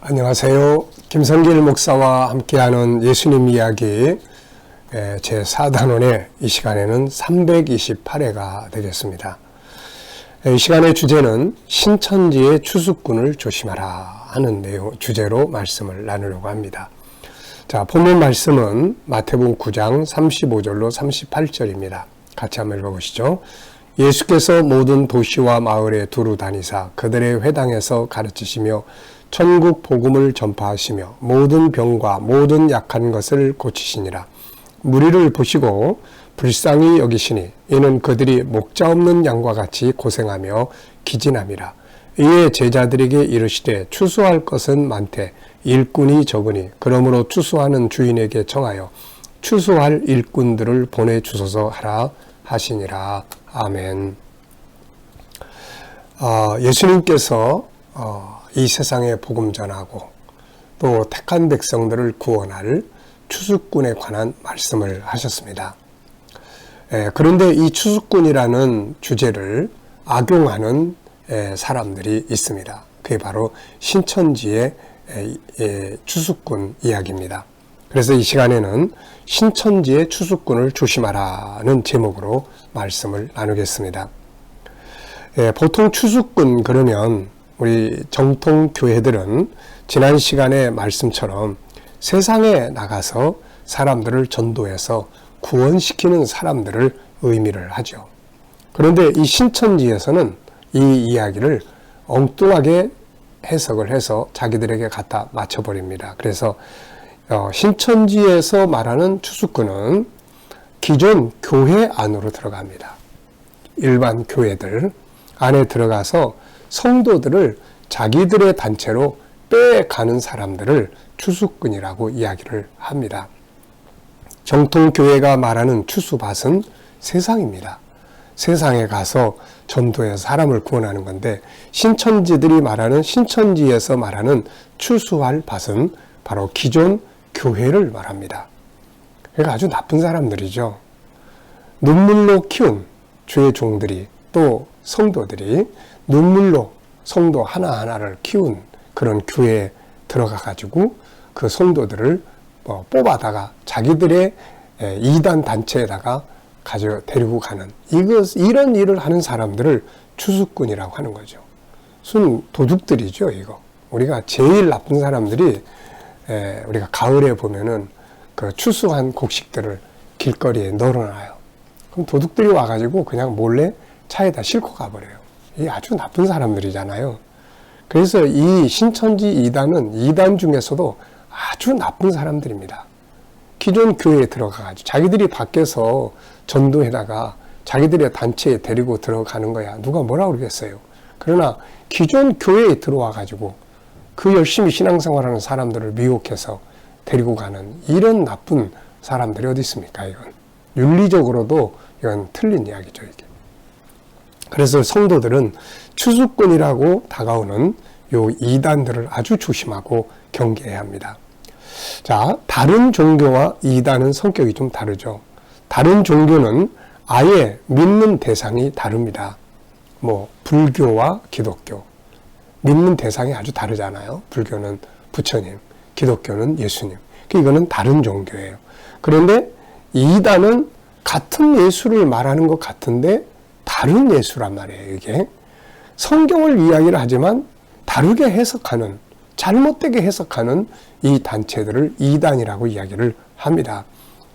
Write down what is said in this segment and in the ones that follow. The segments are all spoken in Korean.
안녕하세요. 김성길 목사와 함께하는 예수님 이야기 제4단원의 이 시간에는 328회가 되겠습니다. 이 시간의 주제는 신천지의 추수꾼을 조심하라 하는 주제로 말씀을 나누려고 합니다. 자, 본문 말씀은 마태복음 9장 35절로 38절입니다. 같이 한번 읽어보시죠. 예수께서 모든 도시와 마을에 두루 다니사 그들의 회당에서 가르치시며 천국 복음을 전파하시며 모든 병과 모든 약한 것을 고치시니라. 무리를 보시고 불쌍히 여기시니 이는 그들이 목자 없는 양과 같이 고생하며 기진함이라. 이에 제자들에게 이르시되 추수할 것은 많되 일꾼이 적으니 그러므로 추수하는 주인에게 청하여 추수할 일꾼들을 보내주소서 하라 하시니라. 아멘. 예수님께서 이 세상에 복음 전하고 또 택한 백성들을 구원할 추수꾼에 관한 말씀을 하셨습니다. 그런데 이 추수꾼이라는 주제를 악용하는 사람들이 있습니다. 그게 바로 신천지의 추수꾼 이야기입니다. 그래서 이 시간에는 신천지의 추수꾼을 조심하라는 제목으로 말씀을 나누겠습니다. 보통 추수꾼 그러면 우리 정통 교회들은 지난 시간의 말씀처럼 세상에 나가서 사람들을 전도해서 구원시키는 사람들을 의미를 하죠. 그런데 이 신천지에서는 이 이야기를 엉뚱하게 해석을 해서 자기들에게 갖다 맞춰버립니다. 그래서 신천지에서 말하는 추수꾼은 기존 교회 안으로 들어갑니다. 일반 교회들 안에 들어가서 성도들을 자기들의 단체로 빼가는 사람들을 추수꾼이라고 이야기를 합니다. 정통교회가 말하는 추수밭은 세상입니다. 세상에 가서 전도해서 사람을 구원하는 건데 신천지에서 말하는 추수할 밭은 바로 기존 교회를 말합니다. 그러니까 아주 나쁜 사람들이죠. 눈물로 키운 주의 종들이 또 성도들이 눈물로 성도 하나하나를 키운 그런 교회에 들어가가지고 그 성도들을 뽑아다가 자기들의 이단 단체에다가 데리고 가는 이런 일을 하는 사람들을 추수꾼이라고 하는 거죠. 순 도둑들이죠, 이거. 우리가 제일 나쁜 사람들이 우리가 가을에 보면은 그 추수한 곡식들을 길거리에 널어놔요. 그럼 도둑들이 와가지고 그냥 몰래 차에다 싣고 가버려요. 이 아주 나쁜 사람들이잖아요. 그래서 이 신천지 이단은 이단 중에서도 아주 나쁜 사람들입니다. 기존 교회에 들어가가지고 자기들이 밖에서 전도에다가 자기들의 단체에 데리고 들어가는 거야. 누가 뭐라 그러겠어요. 그러나 기존 교회에 들어와가지고 그 열심히 신앙생활하는 사람들을 미혹해서 데리고 가는 이런 나쁜 사람들이 어디 있습니까? 이건 윤리적으로도 이건 틀린 이야기죠, 이게. 그래서 성도들은 추수꾼이라고 다가오는 요 이단들을 아주 조심하고 경계해야 합니다. 자, 다른 종교와 이단은 성격이 좀 다르죠. 다른 종교는 아예 믿는 대상이 다릅니다. 불교와 기독교. 믿는 대상이 아주 다르잖아요. 불교는 부처님, 기독교는 예수님. 이거는 다른 종교예요. 그런데 이단은 같은 예수를 말하는 것 같은데 다른 예수란 말이에요. 이게 성경을 이야기를 하지만 다르게 해석하는, 잘못되게 해석하는 이 단체들을 이단이라고 이야기를 합니다.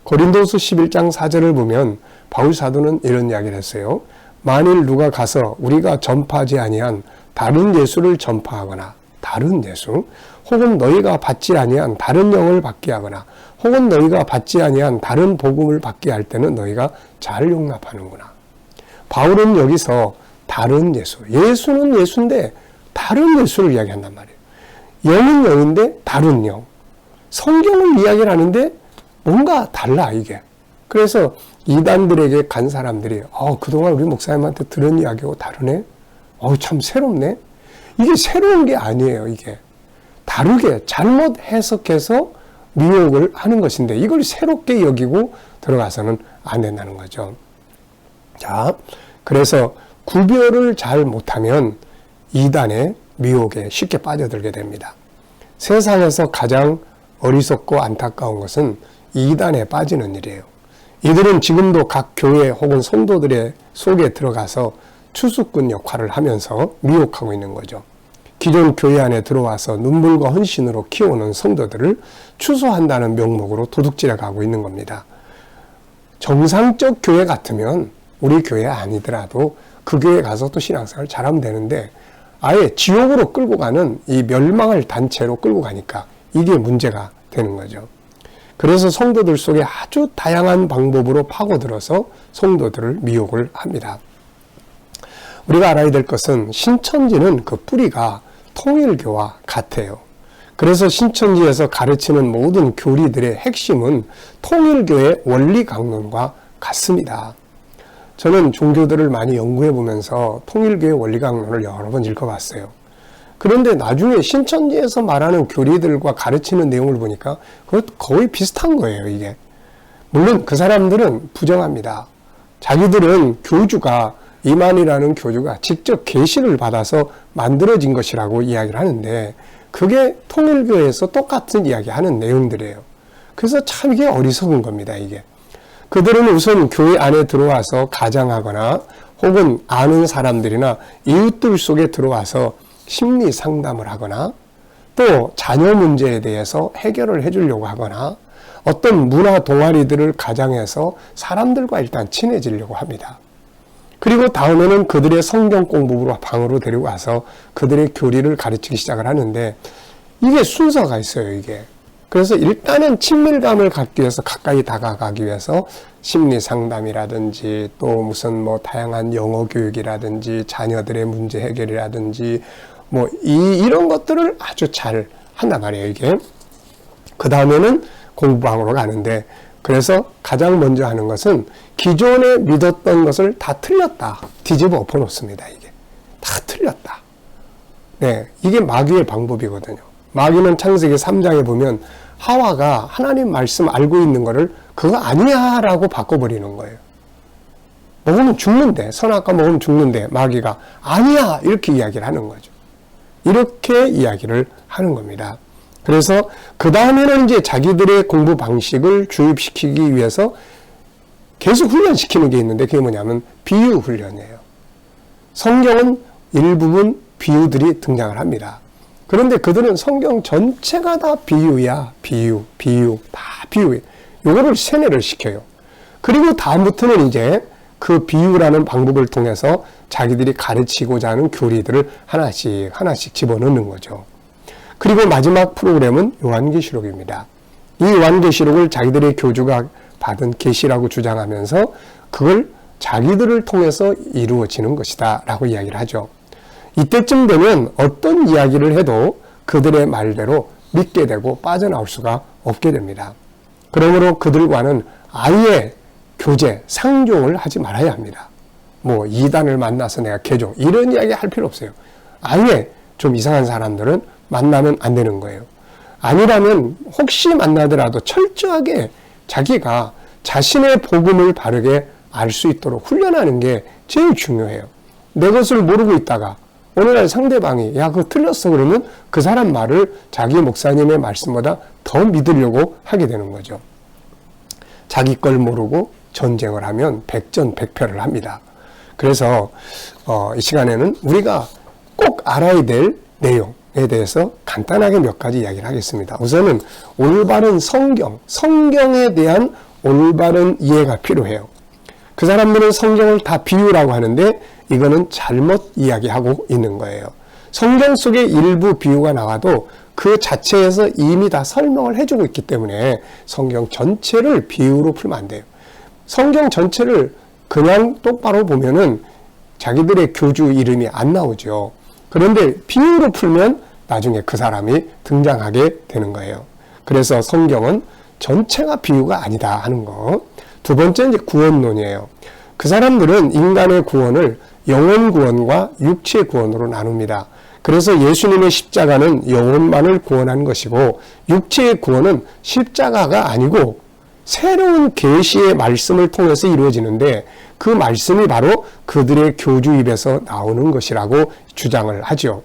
고린도서 11장 4절을 보면 바울 사도는 이런 이야기를 했어요. 만일 누가 가서 우리가 전파하지 아니한 다른 예수를 전파하거나 다른 예수, 혹은 너희가 받지 아니한 다른 영을 받게 하거나 혹은 너희가 받지 아니한 다른 복음을 받게 할 때는 너희가 잘 용납하는구나. 바울은 여기서 다른 예수, 예수는 예수인데 다른 예수를 이야기한단 말이에요. 영은 영인데 다른 영. 성경을 이야기를 하는데 뭔가 달라, 이게. 그래서 이단들에게 간 사람들이 그동안 우리 목사님한테 들은 이야기하고 다르네? 참 새롭네? 이게 새로운 게 아니에요, 이게. 다르게 잘못 해석해서 미혹을 하는 것인데 이걸 새롭게 여기고 들어가서는 안 된다는 거죠. 자, 그래서 구별을 잘 못하면 이단의 미혹에 쉽게 빠져들게 됩니다. 세상에서 가장 어리석고 안타까운 것은 이단에 빠지는 일이에요. 이들은 지금도 각 교회 혹은 성도들의 속에 들어가서 추수꾼 역할을 하면서 미혹하고 있는 거죠. 기존 교회 안에 들어와서 눈물과 헌신으로 키우는 성도들을 추수한다는 명목으로 도둑질해 가고 있는 겁니다. 정상적 교회 같으면 우리 교회 아니더라도 그 교회 가서 또 신앙생활을 잘하면 되는데 아예 지옥으로 끌고 가는 이 멸망할 단체로 끌고 가니까 이게 문제가 되는 거죠. 그래서 성도들 속에 아주 다양한 방법으로 파고들어서 성도들을 미혹을 합니다. 우리가 알아야 될 것은 신천지는 그 뿌리가 통일교와 같아요. 그래서 신천지에서 가르치는 모든 교리들의 핵심은 통일교의 원리 강론과 같습니다. 저는 종교들을 많이 연구해 보면서 통일교의 원리 강론을 여러 번 읽어봤어요. 그런데 나중에 신천지에서 말하는 교리들과 가르치는 내용을 보니까 그것 거의 비슷한 거예요, 이게. 물론 그 사람들은 부정합니다. 자기들은 교주가 이만희라는 교주가 직접 계시를 받아서 만들어진 것이라고 이야기를 하는데 그게 통일교에서 똑같은 이야기하는 내용들이에요. 그래서 참 이게 어리석은 겁니다, 이게. 그들은 우선 교회 안에 들어와서 가장하거나 혹은 아는 사람들이나 이웃들 속에 들어와서 심리 상담을 하거나 또 자녀 문제에 대해서 해결을 해주려고 하거나 어떤 문화 동아리들을 가장해서 사람들과 일단 친해지려고 합니다. 그리고 다음에는 그들의 성경 공부로 방으로 데리고 와서 그들의 교리를 가르치기 시작을 하는데 이게 순서가 있어요, 이게. 그래서 일단은 친밀감을 갖기 위해서 가까이 다가가기 위해서 심리 상담이라든지 또 무슨 다양한 영어 교육이라든지 자녀들의 문제 해결이라든지 이런 것들을 아주 잘 한단 말이에요, 이게. 그 다음에는 공부방으로 가는데 그래서 가장 먼저 하는 것은 기존에 믿었던 것을 다 틀렸다. 뒤집어 엎어 놓습니다, 이게. 다 틀렸다. 네. 이게 마귀의 방법이거든요. 마귀는 창세기 3장에 보면 하와가 하나님 말씀 알고 있는 거를 그거 아니야 라고 바꿔버리는 거예요. 먹으면 죽는데, 선악과 먹으면 죽는데 마귀가 아니야 이렇게 이야기를 하는 거죠. 이렇게 이야기를 하는 겁니다. 그래서 그 다음에는 이제 자기들의 공부 방식을 주입시키기 위해서 계속 훈련시키는 게 있는데 그게 뭐냐면 비유 훈련이에요. 성경은 일부분 비유들이 등장을 합니다. 그런데 그들은 성경 전체가 다 비유야. 비유, 다 비유예요. 요거를 세뇌를 시켜요. 그리고 다음부터는 이제 그 비유라는 방법을 통해서 자기들이 가르치고자 하는 교리들을 하나씩 집어넣는 거죠. 그리고 마지막 프로그램은 요한계시록입니다. 이 요한계시록을 자기들의 교주가 받은 계시라고 주장하면서 그걸 자기들을 통해서 이루어지는 것이다 라고 이야기를 하죠. 이때쯤 되면 어떤 이야기를 해도 그들의 말대로 믿게 되고 빠져나올 수가 없게 됩니다. 그러므로 그들과는 아예 교제, 상종을 하지 말아야 합니다. 이단을 만나서 내가 개종 이런 이야기 할 필요 없어요. 아예 좀 이상한 사람들은 만나면 안 되는 거예요. 아니라면 혹시 만나더라도 철저하게 자기가 자신의 복음을 바르게 알 수 있도록 훈련하는 게 제일 중요해요. 내 것을 모르고 있다가 오늘날 상대방이 야 그거 틀렸어 그러면 그 사람 말을 자기 목사님의 말씀보다 더 믿으려고 하게 되는 거죠. 자기 걸 모르고 전쟁을 하면 백전백패를 합니다. 그래서 이 시간에는 우리가 꼭 알아야 될 내용에 대해서 간단하게 몇 가지 이야기를 하겠습니다. 우선은 올바른 성경에 대한 올바른 이해가 필요해요. 그 사람들은 성경을 다 비유라고 하는데 이거는 잘못 이야기하고 있는 거예요. 성경 속에 일부 비유가 나와도 그 자체에서 이미 다 설명을 해주고 있기 때문에 성경 전체를 비유로 풀면 안 돼요. 성경 전체를 그냥 똑바로 보면은 자기들의 교주 이름이 안 나오죠. 그런데 비유로 풀면 나중에 그 사람이 등장하게 되는 거예요. 그래서 성경은 전체가 비유가 아니다 하는 거. 두 번째는 이제 구원론이에요. 그 사람들은 인간의 구원을 영혼 구원과 육체 구원으로 나눕니다. 그래서 예수님의 십자가는 영혼만을 구원한 것이고 육체의 구원은 십자가가 아니고 새로운 계시의 말씀을 통해서 이루어지는데 그 말씀이 바로 그들의 교주 입에서 나오는 것이라고 주장을 하죠.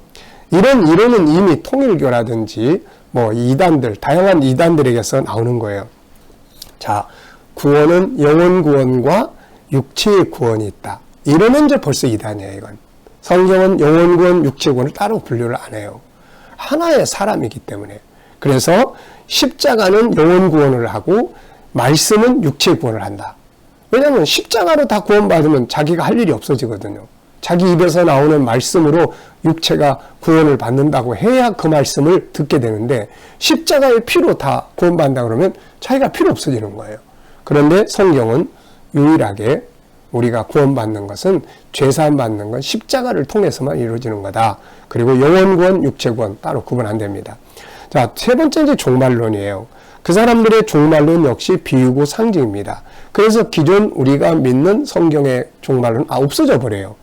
이런 이론은 이미 통일교라든지 뭐 이단들, 다양한 이단들에게서 나오는 거예요. 자, 구원은 영혼 구원과 육체의 구원이 있다. 이러면 이제 벌써 이단이에요, 이건. 성경은 영혼 구원, 육체 구원을 따로 분류를 안 해요. 하나의 사람이기 때문에. 그래서 십자가는 영혼 구원을 하고 말씀은 육체 구원을 한다. 왜냐하면 십자가로 다 구원받으면 자기가 할 일이 없어지거든요. 자기 입에서 나오는 말씀으로 육체가 구원을 받는다고 해야 그 말씀을 듣게 되는데 십자가의 피로 다 구원받는다 그러면 자기가 필요 없어지는 거예요. 그런데 성경은 유일하게 우리가 구원받는 것은 죄사함 받는 건 십자가를 통해서만 이루어지는 거다. 그리고 영혼 구원, 육체 구원 따로 구분 안 됩니다. 자, 세 번째 이제 종말론이에요. 그 사람들의 종말론 역시 비유고 상징입니다. 그래서 기존 우리가 믿는 성경의 종말론은 없어져 버려요.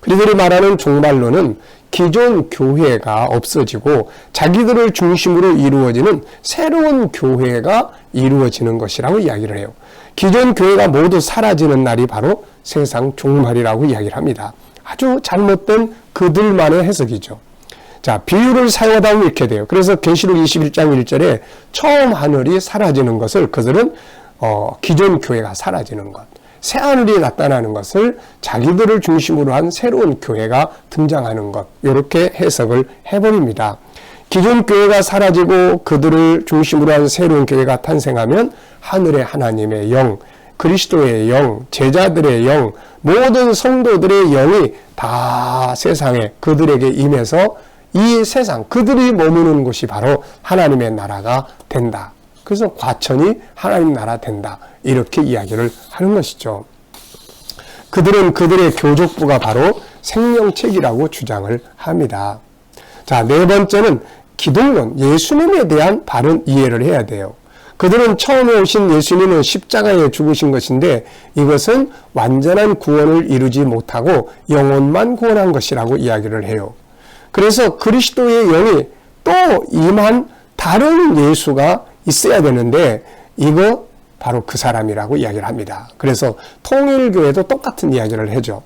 그들이 말하는 종말론은 기존 교회가 없어지고 자기들을 중심으로 이루어지는 새로운 교회가 이루어지는 것이라고 이야기를 해요. 기존 교회가 모두 사라지는 날이 바로 세상 종말이라고 이야기를 합니다. 아주 잘못된 그들만의 해석이죠. 자, 비유를 사용하다 보면 이렇게 돼요. 그래서 계시록 21장 1절에 처음 하늘이 사라지는 것을 그들은 기존 교회가 사라지는 것, 새 하늘이 나타나는 것을 자기들을 중심으로 한 새로운 교회가 등장하는 것, 이렇게 해석을 해버립니다. 기존 교회가 사라지고 그들을 중심으로 한 새로운 교회가 탄생하면 하늘의 하나님의 영, 그리스도의 영, 제자들의 영, 모든 성도들의 영이 다 세상에 그들에게 임해서 이 세상, 그들이 머무는 곳이 바로 하나님의 나라가 된다. 그래서 과천이 하나님 나라 된다. 이렇게 이야기를 하는 것이죠. 그들은 그들의 교족부가 바로 생명책이라고 주장을 합니다. 자, 네 번째는 기독론, 예수님에 대한 바른 이해를 해야 돼요. 그들은 처음에 오신 예수님은 십자가에 죽으신 것인데 이것은 완전한 구원을 이루지 못하고 영혼만 구원한 것이라고 이야기를 해요. 그래서 그리스도의 영이 또 임한 다른 예수가 있어야 되는데 이거 바로 그 사람이라고 이야기를 합니다. 그래서 통일교회도 똑같은 이야기를 해줘.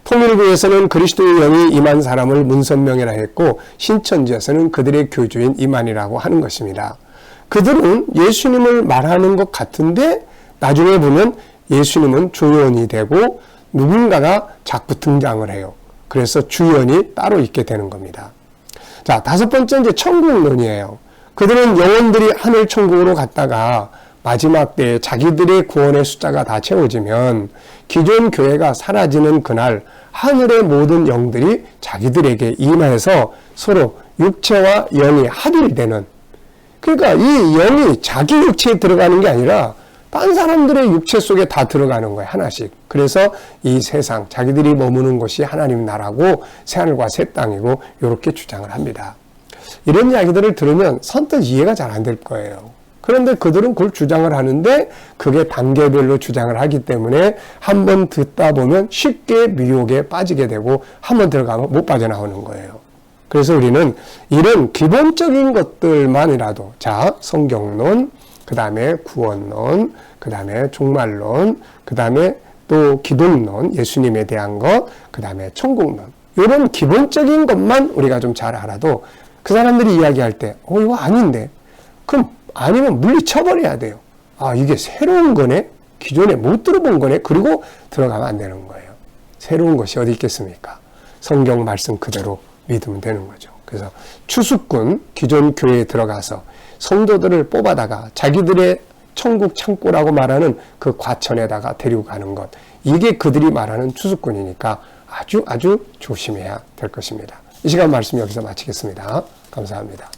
통일교에서는 그리스도의 영이 임한 사람을 문선명이라 했고 신천지에서는 그들의 교주인 임한이라고 하는 것입니다. 그들은 예수님을 말하는 것 같은데 나중에 보면 예수님은 조연이 되고 누군가가 자꾸 등장을 해요. 그래서 주연이 따로 있게 되는 겁니다. 자, 다섯 번째 이제 천국론이에요. 그들은 영혼들이 하늘 천국으로 갔다가 마지막 때에 자기들의 구원의 숫자가 다 채워지면 기존 교회가 사라지는 그날 하늘의 모든 영들이 자기들에게 임해서 서로 육체와 영이 합일되는, 그러니까 이 영이 자기 육체에 들어가는 게 아니라 딴 사람들의 육체 속에 다 들어가는 거예요. 하나씩. 그래서 이 세상, 자기들이 머무는 곳이 하나님 나라고 새하늘과 새 땅이고 이렇게 주장을 합니다. 이런 이야기들을 들으면 선뜻 이해가 잘 안 될 거예요. 그런데 그들은 그걸 주장을 하는데 그게 단계별로 주장을 하기 때문에 한번 듣다 보면 쉽게 미혹에 빠지게 되고 한번 들어가면 못 빠져나오는 거예요. 그래서 우리는 이런 기본적인 것들만이라도, 자, 성경론, 그 다음에 구원론, 그 다음에 종말론, 그 다음에 또 기독론, 예수님에 대한 것, 그 다음에 천국론, 이런 기본적인 것만 우리가 좀 잘 알아도 그 사람들이 이야기할 때 이거 아닌데, 그럼 아니면 물리쳐버려야 돼요. 아, 이게 새로운 거네? 기존에 못 들어본 거네? 그리고 들어가면 안 되는 거예요. 새로운 것이 어디 있겠습니까? 성경 말씀 그대로 믿으면 되는 거죠. 그래서 추수꾼, 기존 교회에 들어가서 성도들을 뽑아다가 자기들의 천국 창고라고 말하는 그 과천에다가 데리고 가는 것, 이게 그들이 말하는 추수꾼이니까 아주 조심해야 될 것입니다. 이 시간 말씀 여기서 마치겠습니다. 감사합니다.